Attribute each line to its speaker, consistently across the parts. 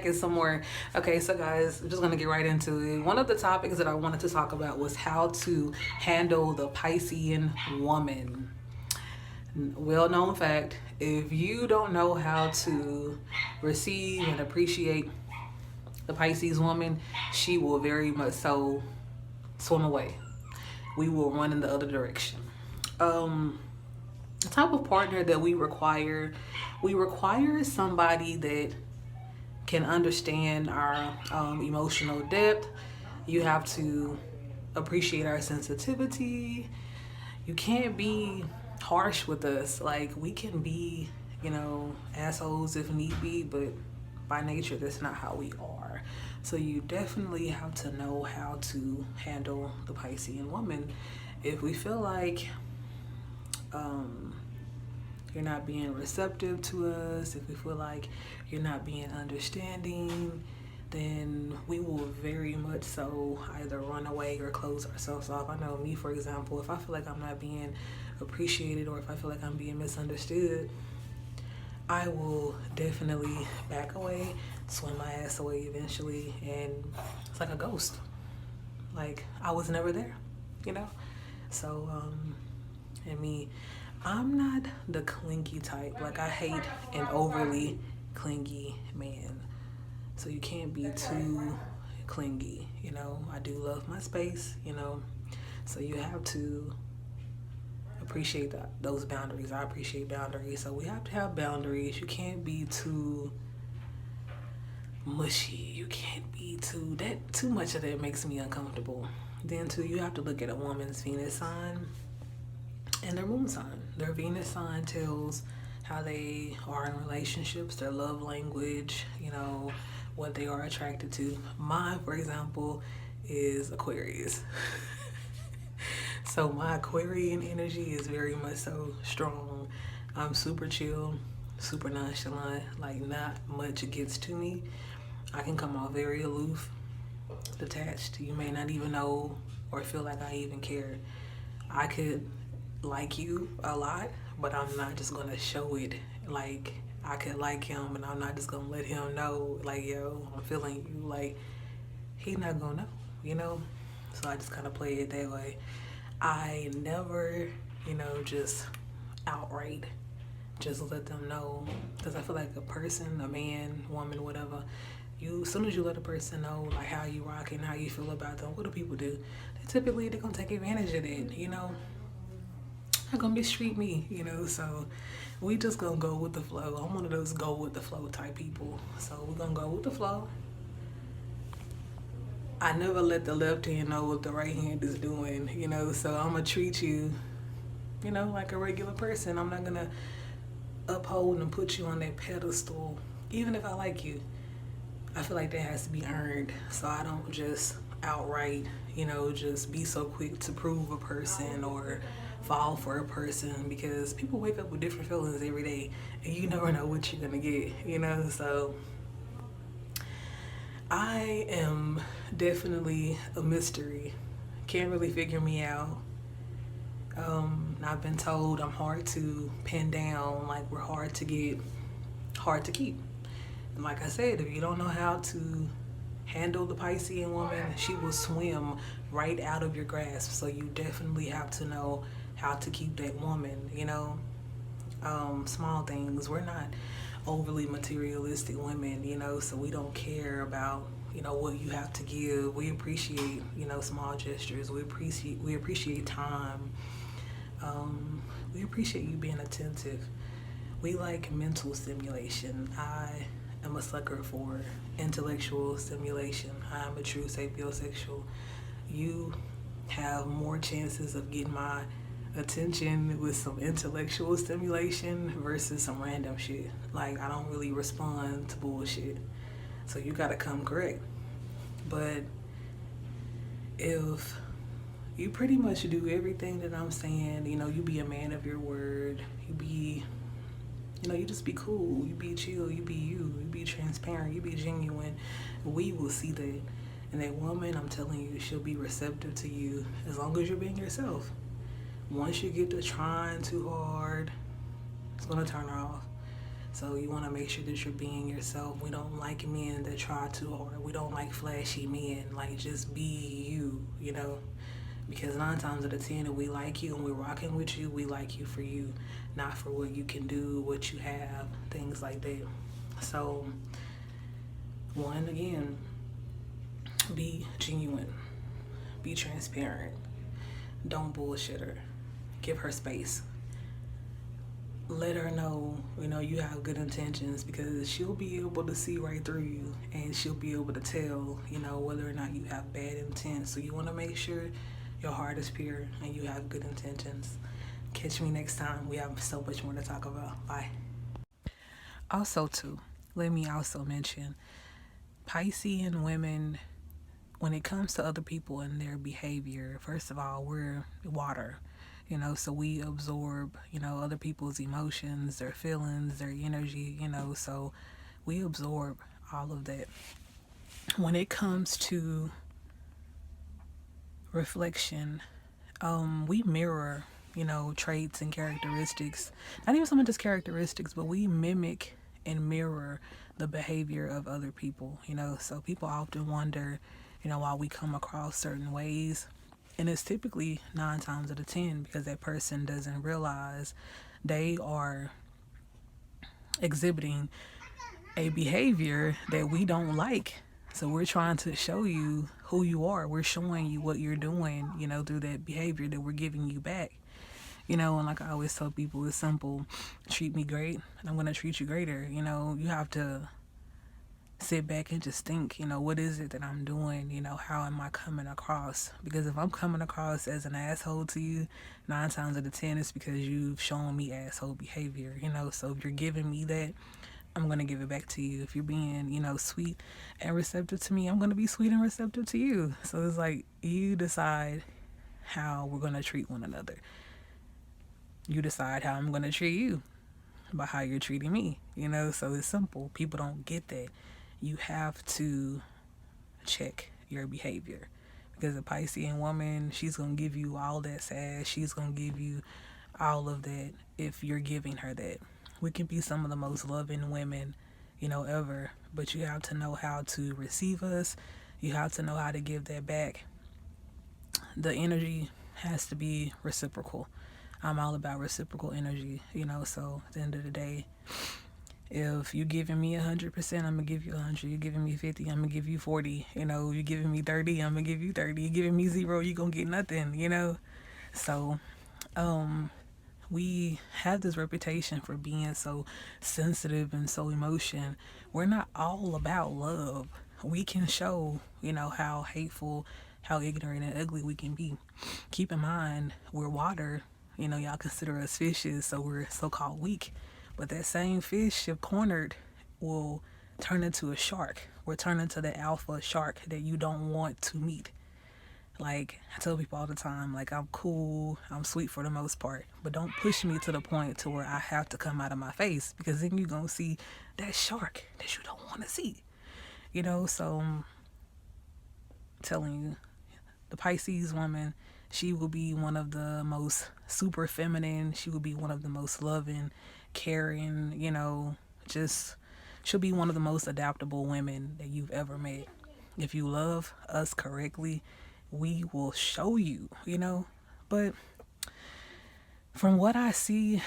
Speaker 1: back in some more. Okay, so guys, I'm just gonna get right into it. One of the topics that I wanted to talk about was how to handle the Piscean woman. Well-known fact, if you don't know how to receive and appreciate the Pisces woman, she will very much so swim away. We will run in the other direction. The type of partner that we require somebody that can understand our emotional depth. You have to appreciate our sensitivity. You can't be harsh with us. Like, we can be, assholes if need be, but by nature, that's not how we are. So you definitely have to know how to handle the Piscean woman. If we feel like you're not being receptive to us, if we feel like you're not being understanding, then we will very much so either run away or close ourselves off. I know me, for example, if I feel like I'm not being appreciated or if I feel like I'm being misunderstood, I will definitely back away, swim my ass away eventually, and it's like a ghost. Like, I was never there, you know? So, and me, I'm not the clingy type. Like, I hate an overly clingy man. So you can't be too clingy, I do love my space, So you have to appreciate those boundaries. I appreciate boundaries. So we have to have boundaries. You can't be too mushy. You can't be too much of that makes me uncomfortable. Then too, you have to look at a woman's Venus sign and their moon sign. Their Venus sign tells how they are in relationships, their love language, what they are attracted to. Mine, for example, is Aquarius. So my Aquarian energy is very much so strong. I'm super chill, super nonchalant, like not much gets to me. I can come off very aloof, detached. You may not even know or feel like I even care. I could like you a lot, but I'm not just gonna show it. Like, I could like him and I'm not just gonna let him know, like, yo, I'm feeling you. Like, he's not gonna know, So I just kind of play it that way. I never, just outright just let them know, because I feel like a person, a man, woman, whatever, as soon as you let a person know like how you rock and how you feel about them, what do people do? They're gonna take advantage of that, Not gonna mistreat me, so we just gonna go with the flow. I'm one of those go with the flow type people. So we're gonna go with the flow. I never let the left hand know what the right hand is doing, so I'm gonna treat you, like a regular person. I'm not gonna uphold and put you on that pedestal. Even if I like you, I feel like that has to be earned. So I don't just outright, just be so quick to prove a person or fall for a person, because people wake up with different feelings every day and you never know what you're gonna get, so I am definitely a mystery. Can't really figure me out. I've been told I'm hard to pin down, like we're hard to get, hard to keep. And like I said, if you don't know how to handle the Piscean woman, she will swim right out of your grasp. So you definitely have to know how to keep that woman, small things. We're not overly materialistic women, so we don't care about, what you have to give. We appreciate, small gestures. We appreciate time. We appreciate you being attentive. We like mental stimulation. I am a sucker for intellectual stimulation. I am a true sapiosexual. You have more chances of getting my attention with some intellectual stimulation versus some random shit. Like, I don't really respond to bullshit. So you gotta come correct. But if you pretty much do everything that I'm saying, you be a man of your word, you be, you just be cool, you be chill, you be transparent, you be genuine, we will see that. And that woman, I'm telling you, she'll be receptive to you as long as you're being yourself. Once you get to trying too hard, it's gonna turn her off. So you want to make sure that you're being yourself. We don't like men that try too hard. We don't like flashy men. Like, just be you, you know? Because 9 times out of 10, if we like you and we're rocking with you, we like you for you, not for what you can do, what you have, things like that. So, one, again, be genuine, be transparent, don't bullshit her, give her space. Let her know, you know, you have good intentions, because she'll be able to see right through you, and she'll be able to tell, you know, whether or not you have bad intent. So you want to make sure your heart is pure and you have good intentions. Catch me next time. We have so much more to talk about. Bye. Also, too, let me also mention Piscean women, when it comes to other people and their behavior, first of all, we're water, you know, so we absorb, you know, other people's emotions, their feelings, their energy, you know, so we absorb all of that. When it comes to reflection, we mirror, you know, traits and characteristics, not even some of just characteristics, but we mimic and mirror the behavior of other people, you know, so people often wonder, you know, why we come across certain ways. And it's typically 9 times out of 10 because that person doesn't realize they are exhibiting a behavior that we don't like. So we're trying to show you who you are. We're showing you what you're doing, you know, through that behavior that we're giving you back. You know, and like I always tell people, it's simple. Treat me great, and I'm going to treat you greater. You know, you have to sit back and just think, you know, what is it that I'm doing? You know, how am I coming across? Because if I'm coming across as an asshole to you, 9 times out of 10, it's because you've shown me asshole behavior, you know. So if you're giving me that, I'm going to give it back to you. If you're being, you know, sweet and receptive to me, I'm going to be sweet and receptive to you. So it's like, you decide how we're going to treat one another. You decide how I'm going to treat you by how you're treating me, you know. So it's simple. People don't get that. You have to check your behavior, because a Piscean woman, she's going to give you all that sass. She's going to give you all of that if you're giving her that. We can be some of the most loving women, you know, ever, but you have to know how to receive us. You have to know how to give that back. The energy has to be reciprocal. I'm all about reciprocal energy, you know. So at the end of the day, if you're giving me 100%, I'm gonna give you 100. You're giving me 50, I'm gonna give you 40. You know, you're giving me 30, I'm gonna give you 30. You're giving me 0, you're gonna get nothing, you know. So we have this reputation for being so sensitive and so emotion. We're not all about love. We can show, you know, how hateful, how ignorant and ugly we can be. Keep in mind, we're water. You know, y'all consider us fishes, so we're so-called weak. But that same fish, if cornered, will turn into a shark. We'll turn into the alpha shark that you don't want to meet. Like, I tell people all the time, like, I'm cool, I'm sweet for the most part, but don't push me to the point to where I have to come out of my face, because then you're going to see that shark that you don't want to see. You know, so I'm telling you, the Pisces woman, she will be one of the most super feminine. She will be one of the most loving, caring, you know, just, she'll be one of the most adaptable women that you've ever met. If you love us correctly, we will show you, you know. But from what I see,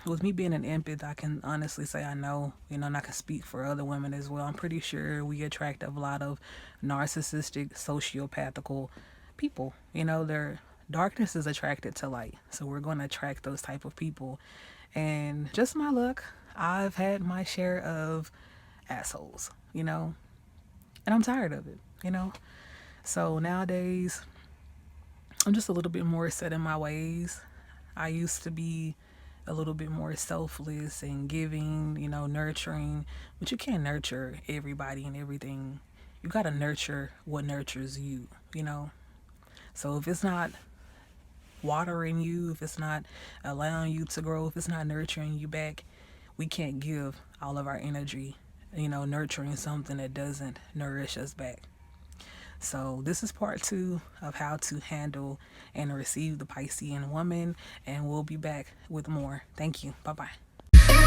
Speaker 1: with me being an empath, I can honestly say I know, you know, and I can speak for other women as well. I'm pretty sure we attract a lot of narcissistic, sociopathical people. You know, their darkness is attracted to light. So we're going to attract those type of people. And just my luck, I've had my share of assholes, you know, and I'm tired of it, you know. So nowadays, I'm just a little bit more set in my ways. I used to be a little bit more selfless and giving, you know, nurturing, but you can't nurture everybody and everything. You got to nurture what nurtures you, you know. So if it's not watering you, if it's not allowing you to grow, if it's not nurturing you back, we can't give all of our energy, you know, nurturing something that doesn't nourish us back. So this is part 2 of how to handle and receive the Piscean woman, and we'll be back with more. Thank you. Bye-bye.